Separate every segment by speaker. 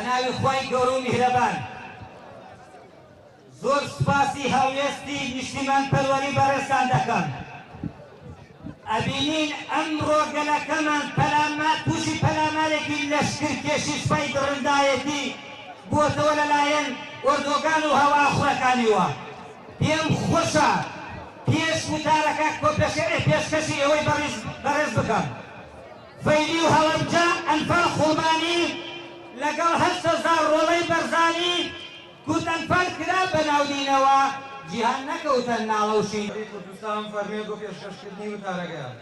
Speaker 1: بەناوی خوای گەورە و میهرەبان زۆر سوپاسی هەڵوێستی نیشتیمان پەروەری بەڕێزتان دەکەم. ئەبینین ئەمڕۆ گەلەکەمان تووشی پەلامارێکی لەشکرکێشی سوپای دڕندایەتی بووەتەوە لەلایەن ئۆردۆگان و هەواخوڕەکانیوە. پێم خۆشە پێش وتارەکە پێشکەشی ئەوەی بەڕێز بکەم. فەیلی و هەڵەبجە ئەنفەل خوڵبانی لەگەڵ 8,000 ڕۆڵەی بەرزانی گوت ئەنفەل کرا بەناودینەوە جیهان نەکەوتە ناڵەوشی.
Speaker 2: کوردستان فەرمێ بۆ پێشکەشکردنی وتارەکەیان.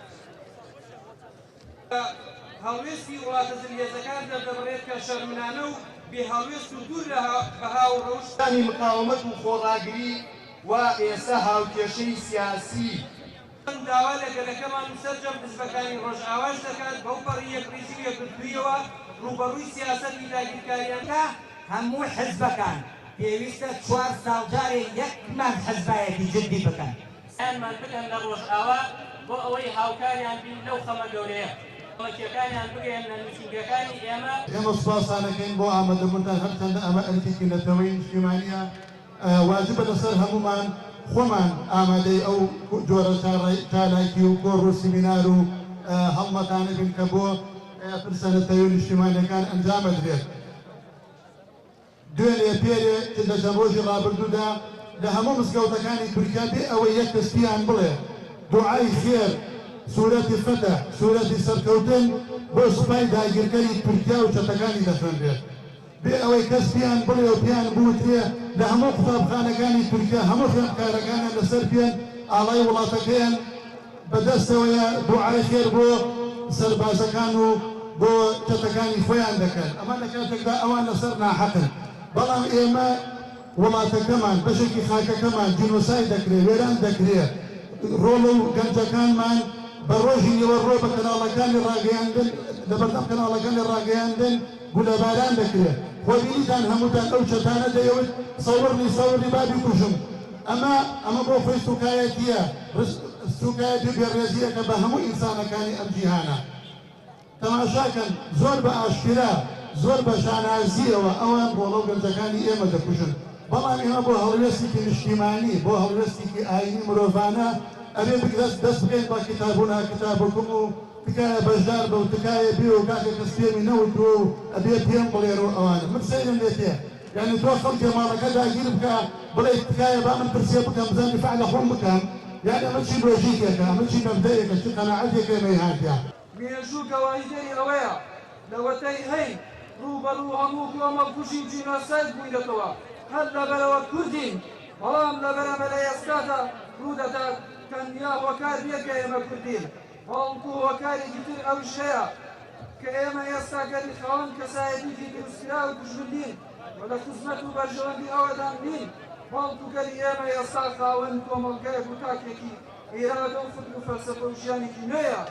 Speaker 2: هەڵوێستی وڵاتە زریێزەکان دەردەبڕێت کە شەرمنانە و بێهەڵوێست و دوور لە بەها و ڕەوشانی
Speaker 3: مقاومەت و خۆڕاگری و ئێستا هاوکێشەی سیاسی
Speaker 2: داوا لە گەلەکەمان سەرجەم حزبەکانی ڕۆژئاواز دەکات بەو پەڕیە پریزی یەکگرتوویەوە ڕوبەڕووی سیاسەتی داگیرکاریانەکە.
Speaker 1: هەموو حزبەکان پێویستە 4 ساڵ جارێ یەکمان حزبایەتی جدی بکەن.
Speaker 4: ئەمان بگەن لە ڕۆژئاوا بۆ ئەوەی هاوکاریان بین لەو خەمە گەورەیە کۆمەکیەکانیان بگەن لە میتینگەکانی
Speaker 5: ئێمە سوپاسانەکەین بۆ ئامادەبوونتان هەرچەندە ئەمە ئەرکێکی نەتەوەی نیشتیمانیە. واجبە لەسەر هەمومان خۆمان ئامادەی ئەو جۆرە چالاکی و گۆڕ و سیمینار و هەڵمەتانە بین کە بۆ پرسەنەتەوەی نیشتیمانیەکان ئەنجامە درێت. دوێنێ پێرێ لە چەند ڕۆژی ڕابردوودا لە هەموو مزگەوتەکانی تورکیا بێ ئەوەی یەک کەسپیان بڵێ دوعای خێر، سوورەتی فەتەح، سوورەتی سەرکەوتن بۆ سوپای داگیرکەری تورکیا و چەتەکانی دەخوێنرێت. بێ ئەوەی کەس پیان بڵێ و پیان بوترێ لە هەموو قوتابخانەکانی تورکیا هەموو خوێندکارەکانیان لەسەر پێن ئاڵای وڵاتەکەیان بەدەستەوەیە دوعای خێر بۆ سەربازەکان و بۆ چەتەکانی خۆیان دەکەن. ئەمان لە کاتێکدا ئەوان لەسەر ناحەقن. بەڵام ئێمە وڵاتەکەمان بەشێکی خاکەکەمان جینۆسای دەکرێت، وێران دەکرێت. ڕۆڵە و گەنجەکانمان بە ڕۆژی ئێوە ڕۆ بە کەناڵەکانی ڕاگەیاندن لە بەردەم کەناڵەکانی ڕاگەیاندن گولەباران دەکرێت. خۆبینیتان هەمووتان ئەو چەتانە دەیەوت سەوڕی بابی کوژم. ئەمە بۆ خۆی سوکایەتیە، سوکایەتی بێڕێزیە کە بە هەموو ئینسانەکانی ئەم جیهانە. تەماشاکەن زۆر بە ئاشکرا زۆر بە شانازیەوە ئەوان ڕۆڵە و گەنجەکانی ئێمە دەکوژن. بەڵام ئێمە بۆ هەڵوێستێکی نیشتیمانی بۆ هەڵوێستێکی ئاینی مرۆڤانە ئەبێ دەست بکەین بە کتابوونا کتابکم و تکایە بەشدار بە و تکایە بێ و کاکە کەس پێمی نەوتوە و ئەبێ پێم بڵێرەوە ئەوانە من سەیرم لێتێ. یعنی تۆ خەڵکێ ماڵەکە داگیر بکە بڵێ تکایە با من پرسێ بکەم بزان دیفاع لە خۆم بکەم. یعنی ئەمە چی لۆژیکێکە، ئەمە چی مەبدەیەکە، چی قەناعەتێکە مەیهاتیە.
Speaker 2: مێژوو گەواهیدەری ئەوەیە لەوەتەی هەی ڕوبەڕوو هەموو کۆمەڵکوژی جینۆسایت بووینەتەوە هەر لەبەرەوە کوردین. بەڵام لەبەرەمە لە ئێستادا ڕوودەدات تەنیا هۆکار بێکە ئێمە کوردین. بەڵکو هۆکارێکی تر ئەوش هەیە کە ئێمە ئێستا گەری خاوەن کەسایەتیی دروستکرا و کوژبندین و لە خزمەت و بەرژەوەندی ئەوەدان نین. بەڵکو گەری ئێمە ئێستا خاوەن کۆمەڵگەیەک و تاکێکی ئێرادە و فکر و فەلسەفە و ژیانێکی نوێیە.